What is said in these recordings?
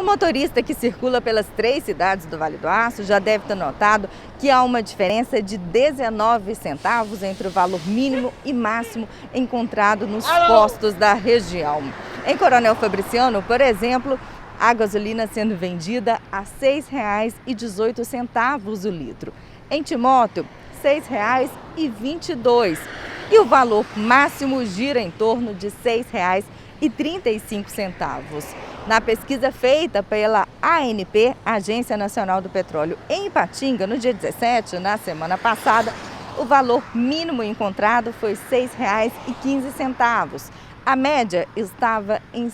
O motorista que circula pelas 3 cidades do Vale do Aço já deve ter notado que há uma diferença de 19 centavos entre o valor mínimo e máximo encontrado nos postos da região. Em Coronel Fabriciano, por exemplo, a gasolina sendo vendida a R$ 6,18 o litro. Em Timóteo, R$ 6,22. E o valor máximo gira em torno de R$ 6,35. Na pesquisa feita pela ANP, Agência Nacional do Petróleo, em Ipatinga, no dia 17, na semana passada, o valor mínimo encontrado foi R$ 6,15. A média estava em R$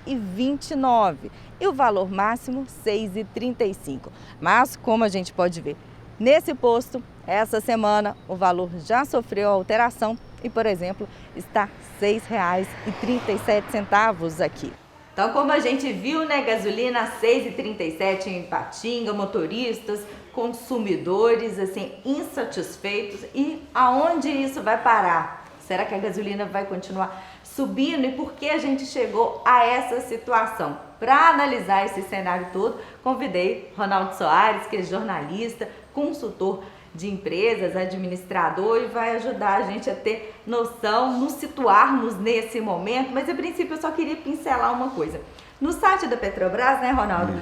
6,29 e o valor máximo R$ 6,35. Mas, como a gente pode ver, nesse posto, essa semana, o valor já sofreu alteração e, por exemplo, está R$ 6,37 aqui. Então, como a gente viu, né, gasolina R$ 6,37 em Ipatinga, motoristas, consumidores, assim, insatisfeitos. E aonde isso vai parar? Será que a gasolina vai continuar subindo? E por que a gente chegou a essa situação? Para analisar esse cenário todo, convidei Ronaldo Soares, que é jornalista, consultor de empresas, administrador, e vai ajudar a gente a ter noção, nos situarmos nesse momento. Mas a princípio eu só queria pincelar uma coisa. No site da Petrobras, né, Ronaldo,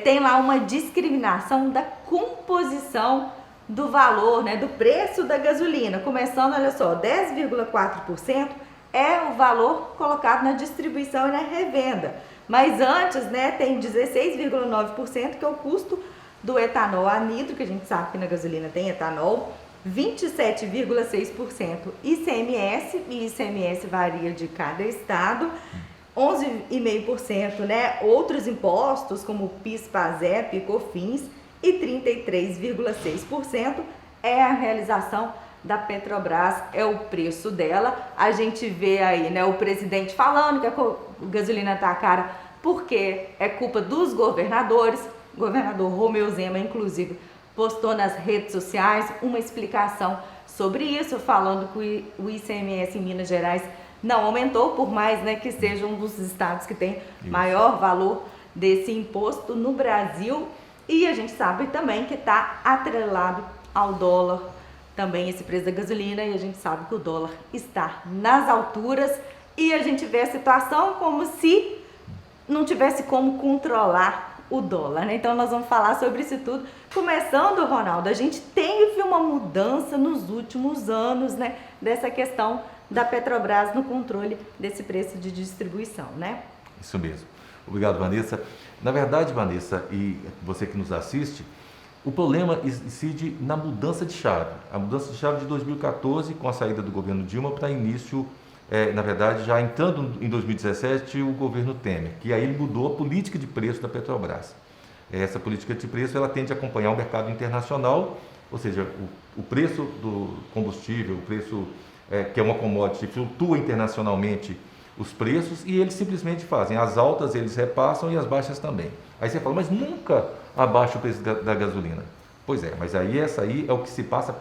tem lá uma discriminação da composição do valor, né, do preço da gasolina. Começando, olha só, 10,4% é o valor colocado na distribuição e na revenda. Mas antes, né, tem 16,9%, que é o custo do etanol anidro, que a gente sabe que na gasolina tem etanol, 27,6% ICMS, e ICMS varia de cada estado, 11,5%, né, outros impostos como PIS, PASEP, COFINS, e 33,6% é a realização da Petrobras, é o preço dela. A gente vê aí, né, o presidente falando que a gasolina tá cara porque é culpa dos governadores. O governador Romeu Zema, inclusive, postou nas redes sociais uma explicação sobre isso, falando que o ICMS em Minas Gerais não aumentou, por mais, né, que seja um dos estados que tem maior valor desse imposto no Brasil. E a gente sabe também que está atrelado ao dólar também esse preço da gasolina, e a gente sabe que o dólar está nas alturas e a gente vê a situação como se não tivesse como controlar o dólar, né? Então nós vamos falar sobre isso tudo. Começando, Ronaldo, a gente teve uma mudança nos últimos anos, né, dessa questão da Petrobras no controle desse preço de distribuição, né? Isso mesmo. Obrigado, Vanessa. Na verdade, Vanessa, e você que nos assiste, o problema incide na mudança de chave. A mudança de chave de 2014, com a saída do governo Dilma, para início, na verdade, já entrando em 2017, o governo Temer, que aí ele mudou a política de preço da Petrobras. Essa política de preço, ela tende a acompanhar o mercado internacional, ou seja, o preço do combustível, o preço que é uma commodity, flutua internacionalmente os preços, e eles simplesmente fazem as altas, eles repassam, e as baixas também. Aí você fala, mas nunca abaixa o preço da gasolina. Pois é, mas aí essa aí é o que se passa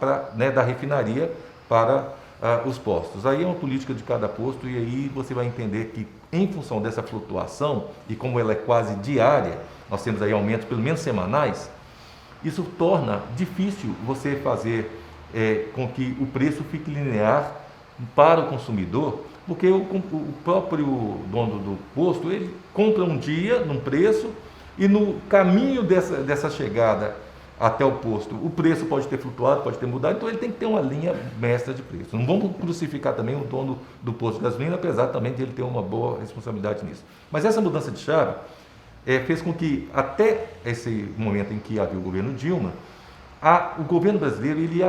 da refinaria para os postos. Aí é uma política de cada posto, e aí você vai entender que, em função dessa flutuação, e como ela é quase diária, nós temos aí aumentos pelo menos semanais, isso torna difícil você fazer com que o preço fique linear para o consumidor, porque o próprio dono do posto, ele compra um dia num preço, e no caminho dessa chegada até o posto, o preço pode ter flutuado, pode ter mudado, então ele tem que ter uma linha mestra de preço. Não vamos crucificar também o dono do posto de gasolina, apesar também de ele ter uma boa responsabilidade nisso. Mas essa mudança de chave fez com que, até esse momento em que havia o governo Dilma, o governo brasileiro ele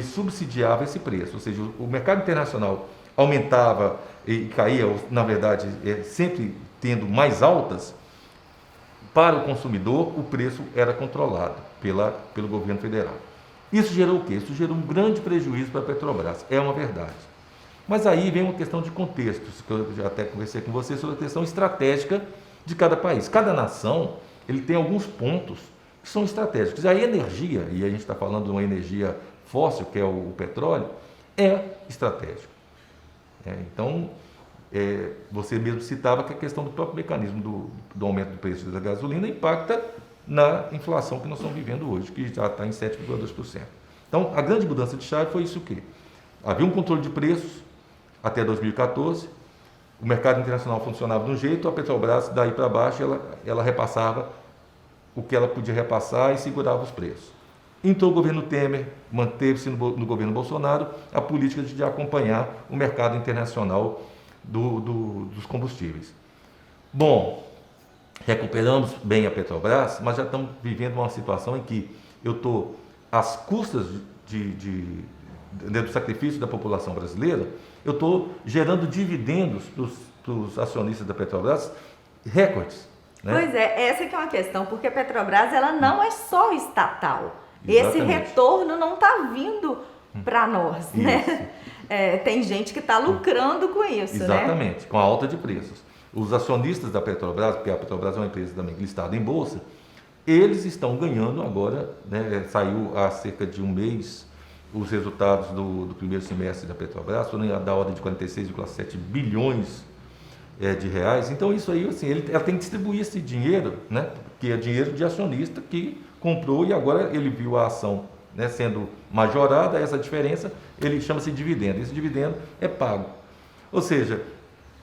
subsidiava esse preço, ou seja, o mercado internacional aumentava e caía, na verdade, sempre tendo mais altas. Para o consumidor, o preço era controlado pelo governo federal. Isso gerou o quê? Isso gerou um grande prejuízo para a Petrobras, é uma verdade. Mas aí vem uma questão de contextos, que eu já até conversei com você sobre a questão estratégica de cada país. Cada nação, ele tem alguns pontos que são estratégicos. A energia, e a gente está falando de uma energia fóssil, que é o petróleo, é estratégico. Então, você mesmo citava que a questão do próprio mecanismo do aumento do preço da gasolina impacta na inflação que nós estamos vivendo hoje, que já está em 7,2%. Então, a grande mudança de chave foi isso que havia um controle de preços até 2014, o mercado internacional funcionava de um jeito, a Petrobras, daí para baixo, ela repassava o que ela podia repassar e segurava os preços. Entrou o governo Temer, manteve-se no governo Bolsonaro a política de acompanhar o mercado internacional dos combustíveis. Bom, recuperamos bem a Petrobras, mas já estamos vivendo uma situação em que eu estou às custas do sacrifício da população brasileira, eu estou gerando dividendos para os acionistas da Petrobras recordes. Né? Pois é, essa que é uma questão, porque a Petrobras ela não é só estatal. Exatamente. Esse retorno não está vindo para nós, né? Tem gente que está lucrando com isso, Exatamente, né? com a alta de preços. Os acionistas da Petrobras, porque a Petrobras é uma empresa também listada em bolsa, eles estão ganhando agora, né? Saiu há cerca de um mês os resultados do primeiro semestre da Petrobras, foram da ordem de 46,7 bilhões de reais. Então isso aí, assim, ela tem que distribuir esse dinheiro, né? Que é dinheiro de acionista que comprou e agora ele viu a ação, né, sendo majorada, essa diferença, ele chama-se dividendo. Esse dividendo é pago. Ou seja,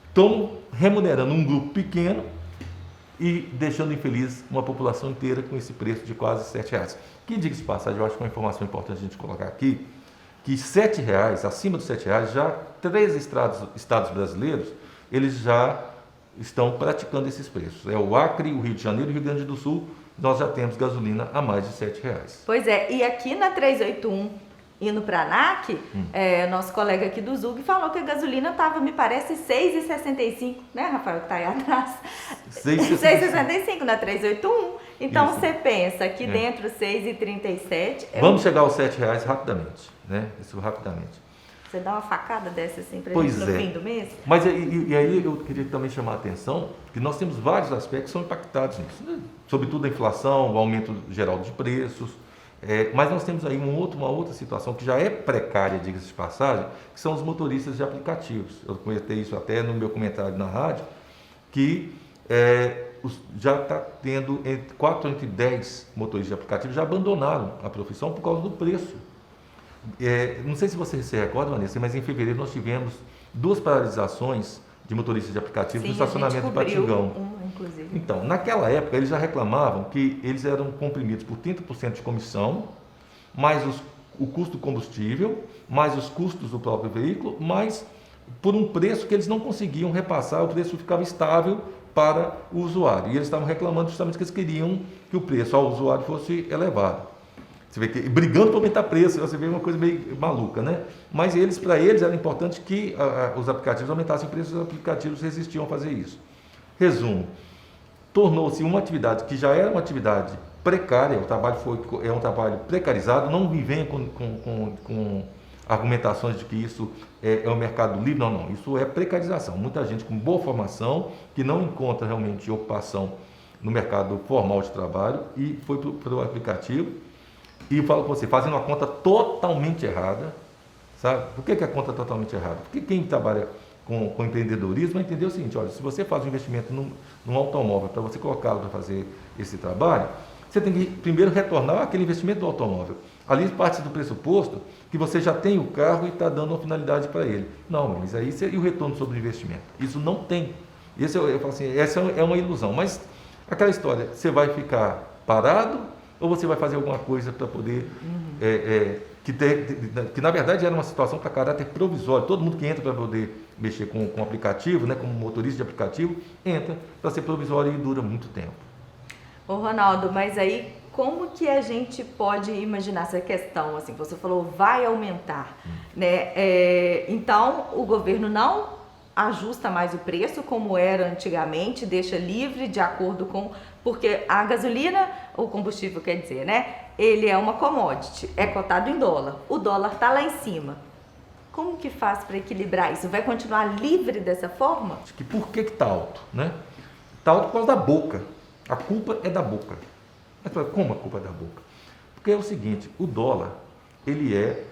estão remunerando um grupo pequeno e deixando infeliz uma população inteira com esse preço de quase R$7. Que diga-se de passagem, eu acho que uma informação importante a gente colocar aqui, que R$7, acima dos R$7, já 13 estados brasileiros, eles já estão praticando esses preços. É o Acre, o Rio de Janeiro e o Rio Grande do Sul, nós já temos gasolina a mais de R$7. Pois é, e aqui na 381, indo para a ANAC, nosso colega aqui do ZUG falou que a gasolina estava, me parece, R$6,65, né, Rafael, que está aí atrás? R$6,65 na 381. Então, isso. Você pensa aqui dentro R$6,37. Vamos chegar aos R$7 rapidamente, né? Isso rapidamente. Você dá uma facada dessa assim para gente no fim do mês? Mas e aí eu queria também chamar a atenção que nós temos vários aspectos que são impactados nisso, né? Sobretudo a inflação, o aumento geral de preços, mas nós temos aí uma outra situação que já é precária, diga-se de passagem, que são os motoristas de aplicativos. Eu comentei isso até no meu comentário na rádio, que já está tendo 4 entre 10 motoristas de aplicativos já abandonaram a profissão por causa do preço. Não sei se você se recorda, Vanessa, mas em fevereiro nós tivemos 2 paralisações de motoristas de aplicativo no estacionamento de Patigão. Inclusive. Então, naquela época, eles já reclamavam que eles eram comprimidos por 30% de comissão, mais o custo do combustível, mais os custos do próprio veículo, mais por um preço que eles não conseguiam repassar, o preço ficava estável para o usuário. E eles estavam reclamando justamente que eles queriam que o preço ao usuário fosse elevado. Você vê que brigando para aumentar preço, você vê uma coisa meio maluca, né? Mas para eles era importante que os aplicativos aumentassem o preço, os aplicativos resistiam a fazer isso. Resumo, tornou-se uma atividade que já era uma atividade precária, o trabalho é um trabalho precarizado, não me venha com argumentações de que isso é um mercado livre, não, isso é precarização. Muita gente com boa formação, que não encontra realmente ocupação no mercado formal de trabalho e foi para o aplicativo. E eu falo com você, fazendo uma conta totalmente errada, sabe? Por que a conta é totalmente errada? Porque quem trabalha com empreendedorismo vai entender o seguinte, olha, se você faz um investimento num automóvel para você colocá-lo para fazer esse trabalho, você tem que primeiro retornar aquele investimento do automóvel. Ali parte do pressuposto que você já tem o carro e está dando uma finalidade para ele. Não, mas aí e o retorno sobre o investimento? Isso não tem. Eu falo assim, essa é uma ilusão. Mas aquela história, você vai ficar parado ou você vai fazer alguma coisa para poder, que na verdade era uma situação para caráter provisório, todo mundo que entra para poder mexer com aplicativo, né, como motorista de aplicativo, entra para ser provisório e dura muito tempo. Ô Ronaldo, mas aí como que a gente pode imaginar essa questão, assim, você falou vai aumentar, né, então o governo não ajusta mais o preço como era antigamente, deixa livre de acordo com... Porque a gasolina, o combustível quer dizer, né? Ele é uma commodity, é cotado em dólar. O dólar está lá em cima. Como que faz para equilibrar isso? Vai continuar livre dessa forma? Acho que por que está alto, né? Está alto por causa da boca. A culpa é da boca. Mas como a culpa é da boca? Porque é o seguinte, o dólar, ele é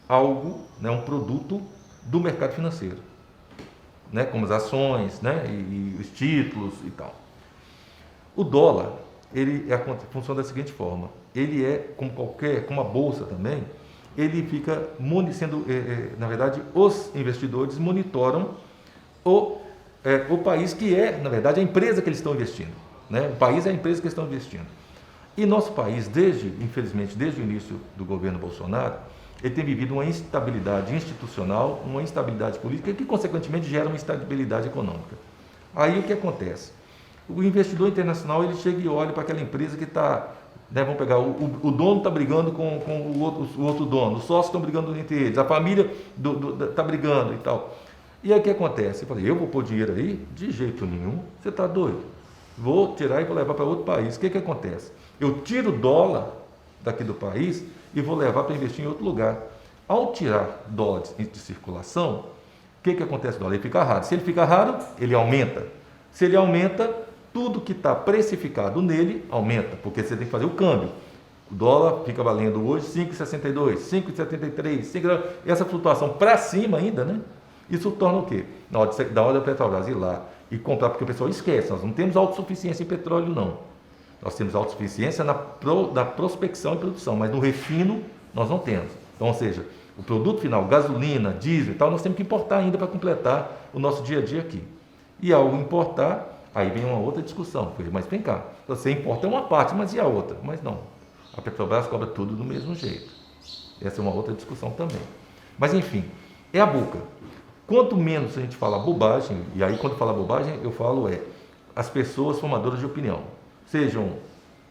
algo, né, um produto do mercado financeiro. né, como as ações, né, e os títulos e tal. O dólar, ele funciona da seguinte forma, ele é como a bolsa também, ele fica sendo, na verdade, os investidores monitoram o país que é, na verdade, a empresa que eles estão investindo, né? O país é a empresa que eles estão investindo. E nosso país, infelizmente, desde o início do governo Bolsonaro, ele tem vivido uma instabilidade institucional, uma instabilidade política, que, consequentemente, gera uma instabilidade econômica. Aí o que acontece? O investidor internacional, ele chega e olha para aquela empresa que está, né, vamos pegar, o dono está brigando com o outro dono, os sócios estão brigando entre eles, a família está brigando e tal. E aí o que acontece? Eu falei, eu vou pôr dinheiro aí? De jeito nenhum, você está doido. Vou tirar e vou levar para outro país. O que acontece? Eu tiro o dólar daqui do país e vou levar para investir em outro lugar. Ao tirar dólares de circulação, o que acontece com o dólar? Ele fica raro. Se ele fica raro, ele aumenta. Se ele aumenta, tudo que está precificado nele aumenta, porque você tem que fazer o câmbio. O dólar fica valendo hoje 5,62, 5,73, essa flutuação para cima ainda, né? Isso torna o quê? Na hora da Petrobras ir lá e comprar, porque o pessoal esquece, nós não temos autossuficiência em petróleo, não. Nós temos autossuficiência na prospecção e produção, mas no refino nós não temos. Então, ou seja, o produto final, gasolina, diesel e tal, nós temos que importar ainda para completar o nosso dia a dia aqui. E ao importar, aí vem uma outra discussão. Mas vem cá, você importa uma parte, mas e a outra? Mas não, a Petrobras cobra tudo do mesmo jeito. Essa é uma outra discussão também. Mas enfim, é a boca. Quanto menos a gente fala bobagem, e aí quando fala bobagem eu falo as pessoas formadoras de opinião, sejam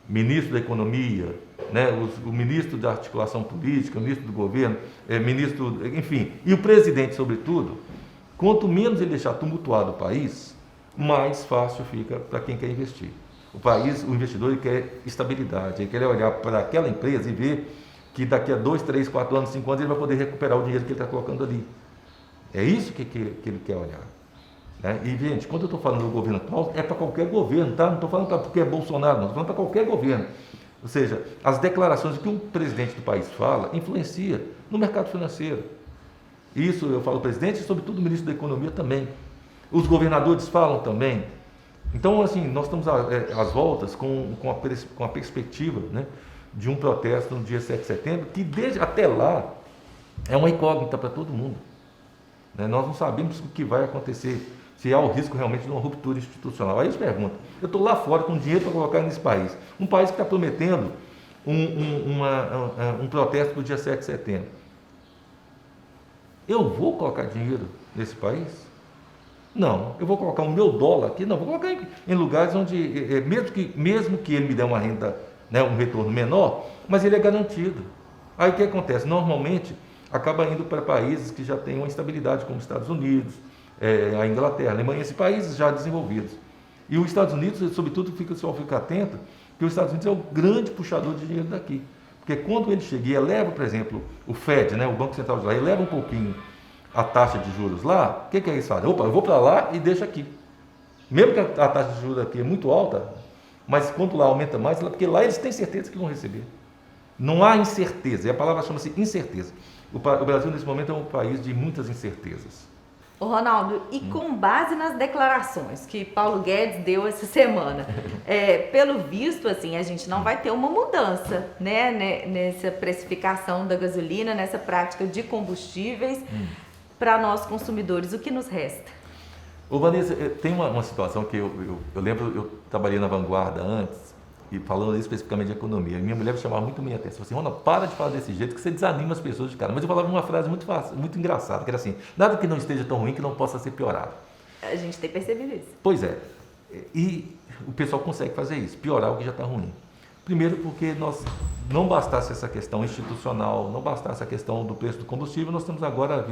ministro da economia, né, o ministro da articulação política, o ministro do governo, ministro, enfim, e o presidente sobretudo, quanto menos ele deixar tumultuado o país, mais fácil fica para quem quer investir. O investidor, ele quer estabilidade, ele quer olhar para aquela empresa e ver que daqui a 2, 3, 4 anos, 5 anos ele vai poder recuperar o dinheiro que ele está colocando ali. É isso que ele quer olhar. Né? E, gente, quando eu estou falando do governo atual, é para qualquer governo, tá? Não estou falando porque é Bolsonaro, não, estou falando para qualquer governo. Ou seja, as declarações que um presidente do país fala influencia no mercado financeiro. Isso eu falo presidente e, sobretudo, o ministro da Economia também. Os governadores falam também. Então, assim, nós estamos às voltas com a perspectiva, né, de um protesto no dia 7 de setembro, que até lá é uma incógnita para todo mundo. Né? Nós não sabemos o que vai acontecer, se há o risco realmente de uma ruptura institucional. Aí eu te pergunto, eu estou lá fora com dinheiro para colocar nesse país, um país que está prometendo um protesto para o dia 7 de setembro. Eu vou colocar dinheiro nesse país? Não, eu vou colocar o meu dólar aqui, não, vou colocar em lugares onde, mesmo que ele me dê uma renda, né, um retorno menor, mas ele é garantido. Aí o que acontece? Normalmente acaba indo para países que já têm uma estabilidade, como os Estados Unidos, a Inglaterra, a Alemanha, esses países já desenvolvidos. E os Estados Unidos, sobretudo, fica atento, que os Estados Unidos é o grande puxador de dinheiro daqui. Porque quando ele chega e eleva, por exemplo, o Fed, né, o Banco Central de lá, eleva um pouquinho a taxa de juros lá, o que eles fazem? Opa, eu vou para lá e deixo aqui. Mesmo que a taxa de juros aqui é muito alta, mas quando lá aumenta mais, porque lá eles têm certeza que vão receber. Não há incerteza, e a palavra chama-se incerteza. O Brasil, nesse momento, é um país de muitas incertezas. Ô Ronaldo, e com base nas declarações que Paulo Guedes deu essa semana, pelo visto, assim, a gente não vai ter uma mudança, né, nessa precificação da gasolina, nessa prática de combustíveis para nós consumidores. O que nos resta? Ô Vanessa, tem uma situação que eu lembro, eu trabalhei na Vanguarda antes, e falando especificamente de economia, minha mulher me chamava muito minha atenção, assim, Ronaldo, para de falar desse jeito que você desanima as pessoas de cara. Mas eu falava uma frase muito fácil, muito engraçada, que era assim, nada que não esteja tão ruim que não possa ser piorado. A gente tem percebido isso. Pois é, e o pessoal consegue fazer isso, piorar o que já está ruim. Primeiro porque não bastasse essa questão institucional, não bastasse a questão do preço do combustível, nós temos agora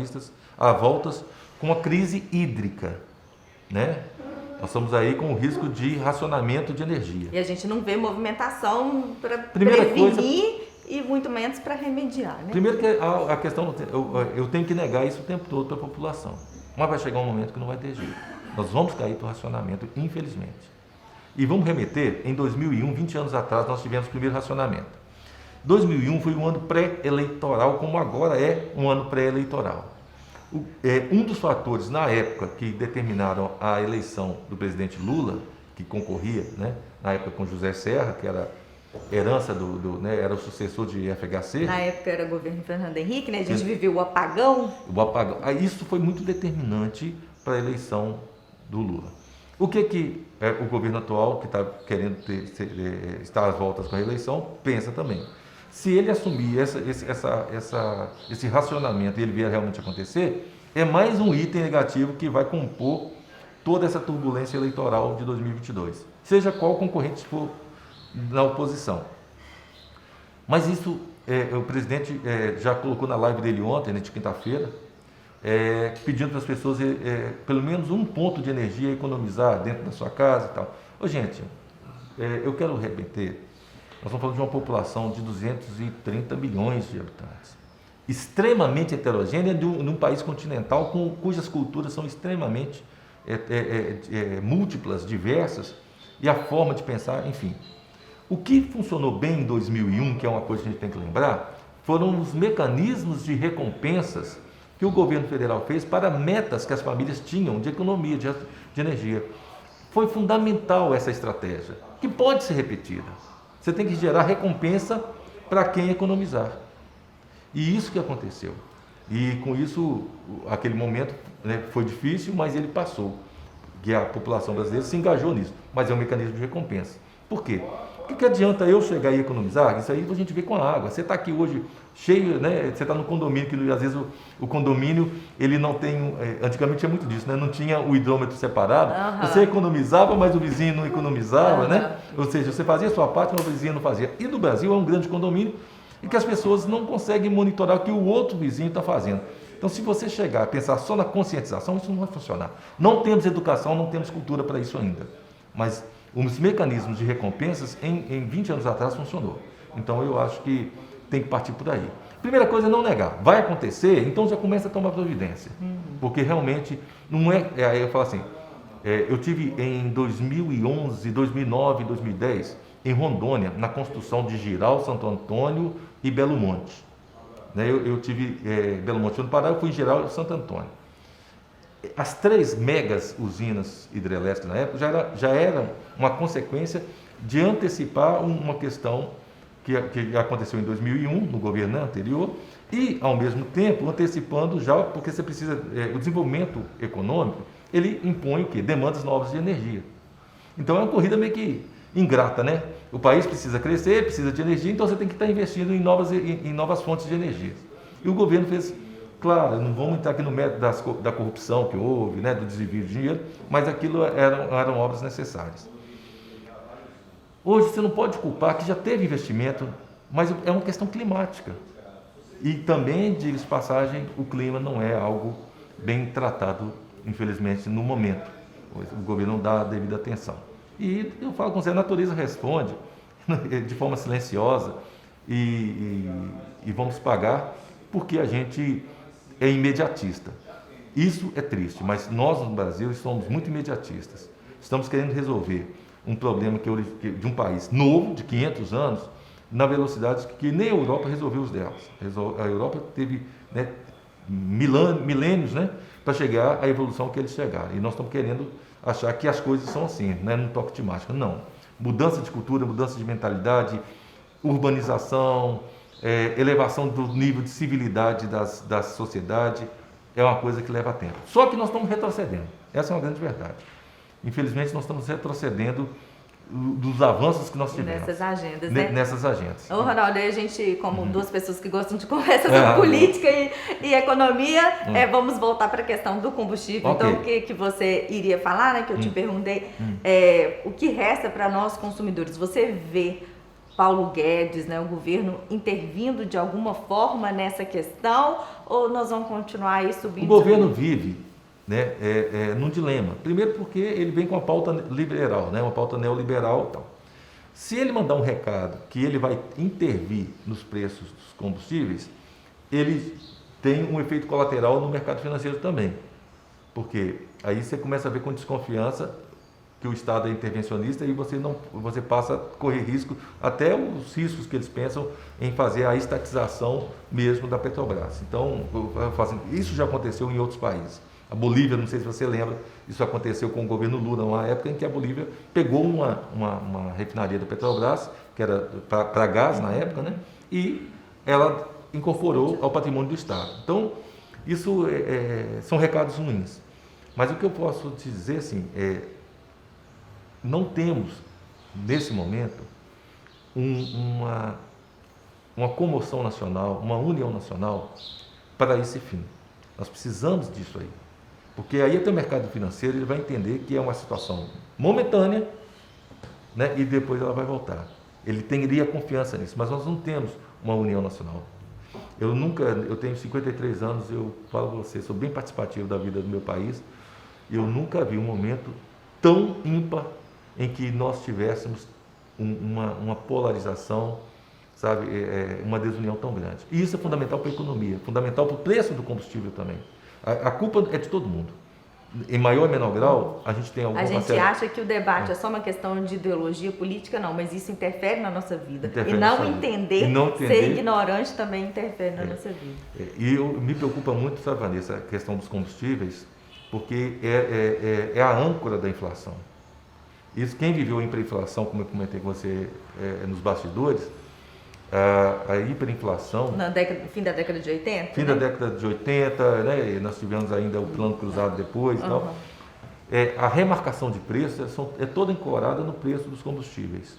à voltas com a crise hídrica, né? Nós estamos aí com o risco de racionamento de energia. E a gente não vê movimentação para prevenir e muito menos para remediar, né? Primeiro que a questão, eu tenho que negar isso o tempo todo para a população. Mas vai chegar um momento que não vai ter jeito. Nós vamos cair para o racionamento, infelizmente. E vamos remeter, em 2001, 20 anos atrás, nós tivemos o primeiro racionamento. 2001 foi um ano pré-eleitoral, como agora é um ano pré-eleitoral. Um dos fatores, na época, que determinaram a eleição do presidente Lula, que concorria, né, na época com José Serra, que era herança né, era o sucessor de FHC. Na época era governo Fernando Henrique, né? A gente viveu o apagão. O apagão. Isso foi muito determinante para a eleição do Lula. O que o governo atual, que está querendo estar às voltas com a eleição, pensa também? Se ele assumir esse racionamento e ele vier realmente acontecer, é mais um item negativo que vai compor toda essa turbulência eleitoral de 2022, seja qual concorrente for na oposição. Mas isso, o presidente já colocou na live dele ontem, né, de quinta-feira, pedindo para as pessoas pelo menos um ponto de energia economizar dentro da sua casa e tal. Ô, gente, eu quero remeter, nós estamos falando de uma população de 230 milhões de habitantes, extremamente heterogênea, num país continental cujas culturas são extremamente múltiplas, diversas, e a forma de pensar, enfim. O que funcionou bem em 2001, que é uma coisa que a gente tem que lembrar, foram os mecanismos de recompensas que o governo federal fez para metas que as famílias tinham de economia, de energia. Foi fundamental essa estratégia, que pode ser repetida. Você tem que gerar recompensa para quem economizar. E isso que aconteceu. E com isso, aquele momento, né, foi difícil, mas ele passou. Que a população brasileira se engajou nisso. Mas é um mecanismo de recompensa. Por quê? O que adianta eu chegar e economizar? Isso aí a gente vê com a água. Você está aqui hoje cheio, né? Você está no condomínio, que às vezes o condomínio, ele não tem... antigamente tinha muito disso, né? Não tinha o hidrômetro separado. Você economizava, mas o vizinho não economizava, né? Ou seja, você fazia a sua parte, mas o vizinho não fazia. E no Brasil é um grande condomínio em que as pessoas não conseguem monitorar o que o outro vizinho está fazendo. Então, se você chegar a pensar só na conscientização, isso não vai funcionar. Não temos educação, não temos cultura para isso ainda. Mas os mecanismos de recompensas, em 20 anos atrás, funcionou. Então, eu acho que tem que partir por aí. Primeira coisa é não negar. Vai acontecer, então já começa a tomar providência. Porque realmente não é... Aí eu falo assim, eu tive em 2011, 2009, 2010, em Rondônia, na construção de Jirau, Santo Antônio e Belo Monte. Eu tive Belo Monte no Pará, eu fui em Jirau e Santo Antônio. As 3 megas usinas hidrelétricas na época já era uma consequência de antecipar uma questão que aconteceu em 2001, no governo anterior, e, ao mesmo tempo, antecipando já, porque você precisa, o desenvolvimento econômico, ele impõe o quê? Demandas novas de energia. Então é uma corrida meio que ingrata, né? O país precisa crescer, precisa de energia, então você tem que estar investindo em novas fontes de energia. E o governo fez, claro, não vamos entrar aqui no mérito da corrupção que houve, né, do desvio de dinheiro, mas aquilo eram obras necessárias. Hoje você não pode culpar que já teve investimento, mas é uma questão climática. E também, diga-se de passagem, o clima não é algo bem tratado, infelizmente, no momento. O governo não dá a devida atenção. E eu falo com você, a natureza responde de forma silenciosa e vamos pagar porque a gente é imediatista. Isso é triste, mas nós no Brasil somos muito imediatistas. Estamos querendo resolver um problema de um país novo, de 500 anos, na velocidade que nem a Europa resolveu os delas. A Europa teve, né, milênios, né, para chegar à evolução que eles chegaram. E nós estamos querendo achar que as coisas são assim, né, num toque de mágica. Não. Mudança de cultura, mudança de mentalidade, urbanização, elevação do nível de civilidade da sociedade é uma coisa que leva tempo. Só que nós estamos retrocedendo. Essa é uma grande verdade. Infelizmente, nós estamos retrocedendo dos avanços que nós tivemos. Nessas agendas, né? Nessas agendas. Ô, Ronaldo, a gente, como duas pessoas que gostam de conversa sobre política e economia, vamos voltar para a questão do combustível. Okay. Então, o que você iria falar, né? Que eu te perguntei, o que resta para nós consumidores? Você vê Paulo Guedes, né, o governo intervindo de alguma forma nessa questão, ou nós vamos continuar aí subindo? O governo vive, né, num dilema. Primeiro porque ele vem com uma pauta liberal, né, uma pauta neoliberal e tal. Se ele mandar um recado que ele vai intervir nos preços dos combustíveis, ele tem um efeito colateral no mercado financeiro também. Porque aí você começa a ver com desconfiança que o Estado é intervencionista e você passa a correr risco, até os riscos que eles pensam em fazer a estatização mesmo da Petrobras. Então, eu falo assim, isso já aconteceu em outros países. A Bolívia, não sei se você lembra, isso aconteceu com o governo Lula, numa época em que a Bolívia pegou uma refinaria da Petrobras, que era para gás na época, né? E ela incorporou ao patrimônio do Estado. Então, isso são recados ruins. Mas o que eu posso te dizer, assim, não temos, nesse momento, uma comoção nacional, uma união nacional para esse fim. Nós precisamos disso aí. Porque aí até o mercado financeiro ele vai entender que é uma situação momentânea, né, e depois ela vai voltar. Ele teria confiança nisso, mas nós não temos uma união nacional. Eu tenho 53 anos, eu falo para você, sou bem participativo da vida do meu país, e eu nunca vi um momento tão ímpar em que nós tivéssemos uma polarização, sabe, uma desunião tão grande. E isso é fundamental para a economia, fundamental para o preço do combustível também. A culpa é de todo mundo. Em maior ou menor grau, a gente tem alguma... A gente acha que o debate é só uma questão de ideologia política, não, mas isso interfere na nossa vida. E não entender, ser ignorante também interfere na nossa vida. E me preocupa muito, sabe, Vanessa, a questão dos combustíveis, porque é a âncora da inflação. Isso, quem viveu a hiperinflação, como eu comentei com você nos bastidores, a hiperinflação... Fim da década de 80? Fim da década de 80, né? E nós tivemos ainda o plano cruzado depois e tal. A remarcação de preços é toda ancorada no preço dos combustíveis.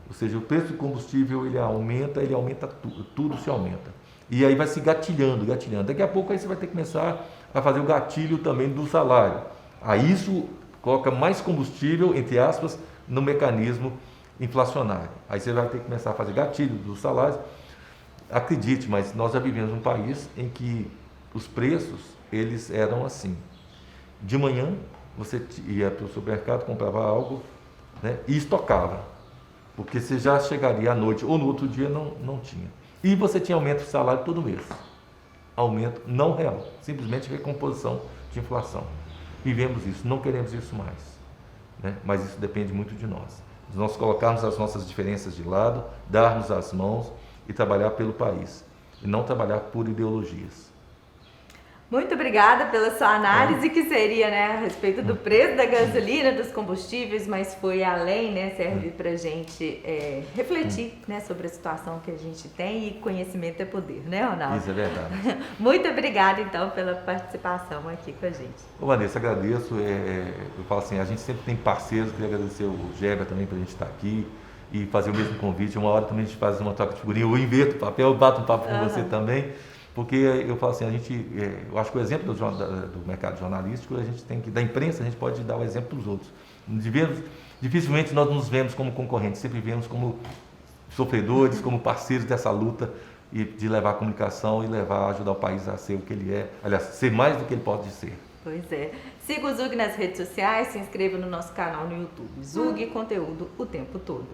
Ou seja, o preço do combustível ele aumenta tudo se aumenta. E aí vai se gatilhando. Daqui a pouco aí você vai ter que começar a fazer o gatilho também do salário. Aí isso coloca mais combustível, entre aspas, no mecanismo inflacionário. Aí você vai ter que começar a fazer gatilho dos salários. Acredite, mas nós já vivemos um país em que os preços, eles eram assim. De manhã, você ia para o supermercado, comprava algo, né, e estocava. Porque você já chegaria à noite ou no outro dia não tinha. E você tinha aumento de salário todo mês. Aumento não real, simplesmente recomposição de inflação. Vivemos isso, não queremos isso mais, né? Mas isso depende muito de nós. De nós colocarmos as nossas diferenças de lado, darmos as mãos e trabalhar pelo país. E não trabalhar por ideologias. Muito obrigada pela sua análise, que seria, né, a respeito do preço da gasolina, dos combustíveis, mas foi além, né, serve para a gente refletir, né, sobre a situação que a gente tem, e conhecimento é poder, né, Ronaldo? Isso é verdade. Muito obrigada, então, pela participação aqui com a gente. Ô, Vanessa, agradeço. Eu falo assim, a gente sempre tem parceiros, queria agradecer o Geber também para a gente estar aqui e fazer o mesmo convite. Uma hora também a gente faz uma troca de figurinha, eu inverto o papel, eu bato um papo com você também. Porque eu falo assim, eu acho que o exemplo do mercado jornalístico, da imprensa, a gente pode dar o exemplo para os outros. Dificilmente nós nos vemos como concorrentes, sempre vemos como sofredores, como parceiros dessa luta e de levar a comunicação e ajudar o país a ser o que ele é, aliás, ser mais do que ele pode ser. Pois é. Siga o Zug nas redes sociais, se inscreva no nosso canal no YouTube. Zug, conteúdo o tempo todo.